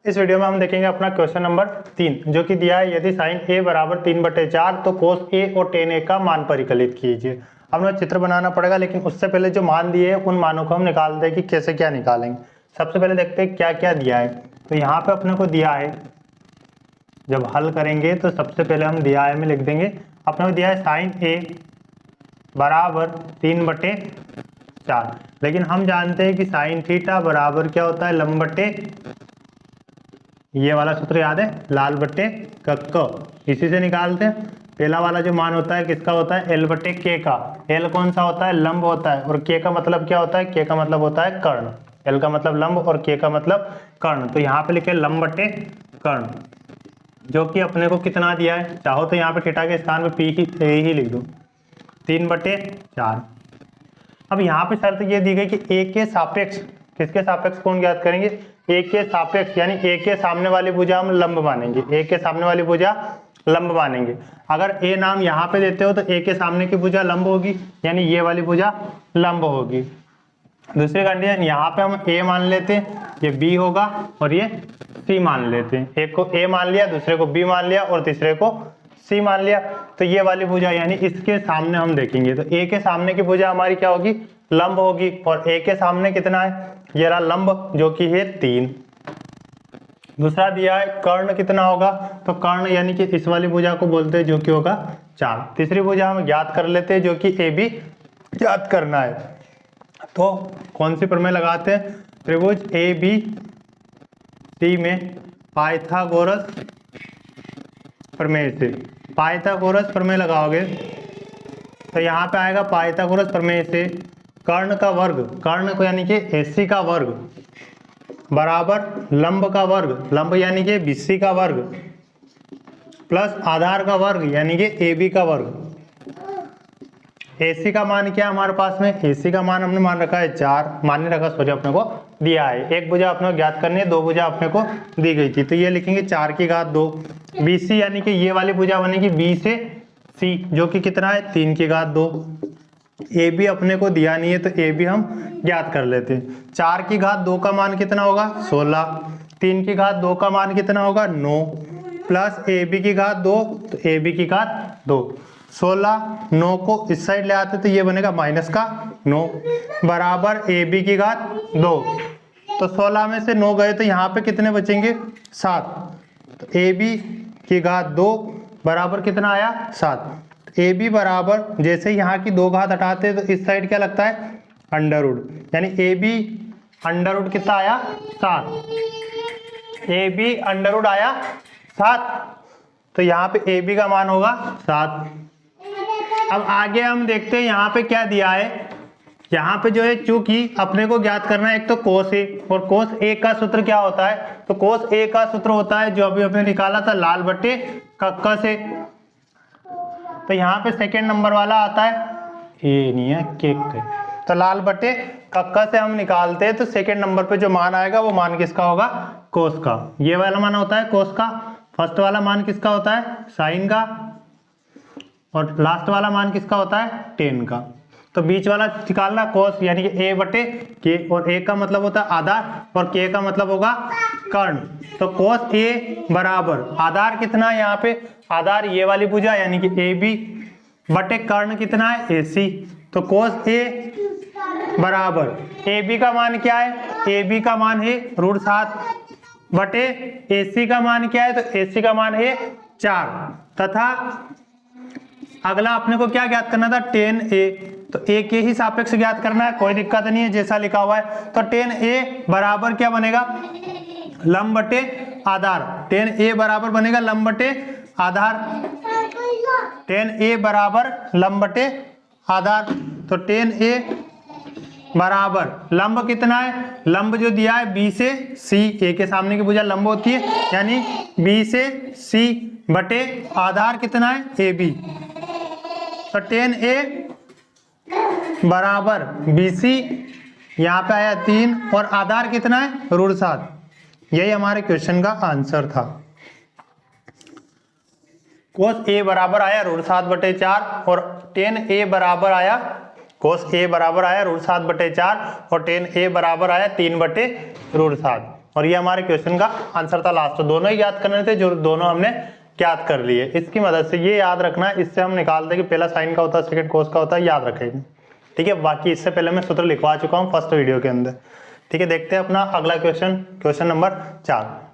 इस वीडियो में हम देखेंगे अपना क्वेश्चन नंबर 3 जो कि दिया है यदि साइन a बराबर 3/4 तो कोस a और tan a का मान परिकलित कीजिए। हमें चित्र बनाना पड़ेगा, लेकिन उससे पहले जो मान दिए हैं उन मानों को हम निकाल दें कि कैसे क्या निकालेंगे। सबसे पहले देखते हैं क्या क्या दिया है। तो यहाँ पे अपने को दिया है, जब हल करेंगे तो सबसे पहले हम दिया है में लिख देंगे। अपने को दिया है साइन a बराबर 3/4, लेकिन हम जानते हैं कि साइन थीटा बराबर क्या होता है, लंब बटे, ये वाला सूत्र याद है, लाल बटे कक्क, इसी से निकालते हैं। पहला वाला जो मान होता है किसका होता है, एल बटे के का। एल कौन सा होता है, लंब होता है, और के का मतलब क्या होता है, के का मतलब होता है कर्ण। एल का मतलब लंब और के का मतलब कर्ण। तो यहाँ पे लिखे लंब बटे कर्ण, जो कि अपने को कितना दिया है, चाहो तो यहाँ पे थीटा के स्थान पे पी ही लिख दो, 3/4। अब यहाँ पे शर्त ये दी गई कि ए के सापेक्ष, किसके सापेक्ष कौन ज्ञात करेंगे, ए के सापेक्ष, यानी ए के सामने वाली भुजा हम लंब मानेंगे, ए के सामने वाली भुजा लंब मानेंगे। अगर ए नाम यहाँ पे देते हो तो ए के सामने की भुजा लंब होगी, यानी ये वाली भुजा लंब होगी। दूसरी कंडीशन, यहाँ पे हम ए मान लेते हैं, ये बी होगा, और ये सी मान लेते हैं। एक को ए मान लिया, दूसरे को बी मान लिया, और तीसरे को सी मान लिया। तो ये वाली भुजा यानी इसके सामने हम देखेंगे तो ए के सामने की भुजा हमारी क्या होगी, लंब होगी। और ए के सामने कितना है, ये रहा लंब, जो कि है 3। दूसरा दिया है कर्ण कितना होगा, तो कर्ण यानी कि इस वाली भुजा को बोलते हैं, जो कि होगा 4। तीसरी भुजा हम ज्ञात कर लेते हैं, जो कि ए बी ज्ञात करना है। तो कौन सी प्रमेय लगाते हैं, त्रिभुज ए बी सी में पाइथागोरस प्रमेय से। पाइथागोरस प्रमेय लगाओगे तो यहाँ पे आएगा पाइथागोरस प्रमेय से कर्ण का वर्ग, कर्ण को यानी कि एसी का वर्ग, बराबर लंब का वर्ग, लंब यानी कि बीसी का वर्ग, प्लस आधार का वर्ग यानी कि एबी का वर्ग। एसी का मान क्या है हमारे पास में, एसी का मान हमने मान रखा है 4, मान रखा सॉरी अपने को दिया है। एक भुजा अपने को ज्ञात करनी है, दो भुजा अपने को दी गई थी, तो ये लिखेंगे 4 की घात 2। बीसी यानी कि ये वाली भुजा बनेगी बी से सी, जो कि कितना है 3 की घात 2। ए बी अपने को दिया नहीं है, तो ए बी हम ज्ञात कर लेते हैं। 4 की घात 2 का मान कितना होगा, 16। 3 की घात 2 का मान कितना होगा, 9, प्लस ए बी की घात 2, तो ए बी की घात 2। 16, 9 को इस साइड ले आते तो ये बनेगा माइनस का 9, बराबर ए बी की घात 2। तो 16 में से 9 गए तो यहाँ पे कितने बचेंगे, 7। तो ए बी की घात 2 बराबर कितना आया, 7। ए बी बराबर, जैसे यहाँ की 2 घात हटाते तो इस साइड क्या लगता है, अंडर रूट, यानी ए बी अंडर रूट कितना आया, 7। ए बी अंडर रूट आया 7, तो यहाँ पे ए बी का मान होगा 7। अब आगे हम देखते हैं यहाँ पे क्या दिया है। यहाँ पे जो है, चूंकि अपने को ज्ञात करना है एक तो कोस ए, और कोस ए का सूत्र क्या होता है, तो कोस ए का सूत्र होता है जो अभी अपने निकाला था, लाल बटे कक्का से। तो यहाँ पे सेकेंड नंबर वाला आता है, ए नहीं है के, तो लाल बटे कक्का से हम निकालते हैं, तो सेकेंड नंबर पे जो मान आएगा वो मान किसका होगा, कोस का। ये वाला मान होता है कोस का, फर्स्ट वाला मान किसका होता है, साइन का, और लास्ट वाला मान किसका होता है, टेन का। तो बीच वाला निकालना कोस, यानी कि ए बटे के, और ए का मतलब होता है आधार, और के का मतलब होगा कर्ण। तो कोस ए बराबर आधार कितना है, यहाँ पे आधार ये वाली भुजा यानी कि ए बी, बटे कर्ण कितना है, ए सी। तो कोस ए बराबर ए बी का मान क्या है, ए बी का मान है √7, बटे ए सी का मान क्या है, तो ए सी का मान है 4, तथा अगला अपने को क्या ज्ञात करना था, tan a। तो a के ही सापेक्ष ज्ञात करना है, कोई दिक्कत नहीं है, जैसा लिखा हुआ है। तो tan a बराबर क्या बनेगा, लंब बटे आधार। tan a बराबर बनेगा लंब बटे आधार, tan a बराबर लंब बटे आधार। तो tan a बराबर लंब कितना है, लंब जो दिया है b से c, a के सामने की भुजा लंब होती है, यानी b से c बटे आधार कितना है, ए बी। तो tan a बराबर BC, यहाँ पे आया 3, और आधार कितना है, √7। यही हमारे क्वेश्चन का आंसर था। कोस A बराबर आया √7/4, और tan A बराबर आया, कोस A बराबर आया √7/4, और tan A बराबर आया 3/√7। और ये हमारे क्वेश्चन का आंसर था लास्ट। दोनों ही याद करने थे जो दोनों हमने याद कर लिए। इसकी मदद से ये याद रखना, इससे हम निकालते हैं कि पहला साइन का होता है, सेकंड कोस का होता है, याद रखेंगे। ठीक है, बाकी इससे पहले मैं सूत्र लिखवा चुका हूँ फर्स्ट वीडियो के अंदर। ठीक है, देखते हैं अपना अगला क्वेश्चन, क्वेश्चन नंबर 4।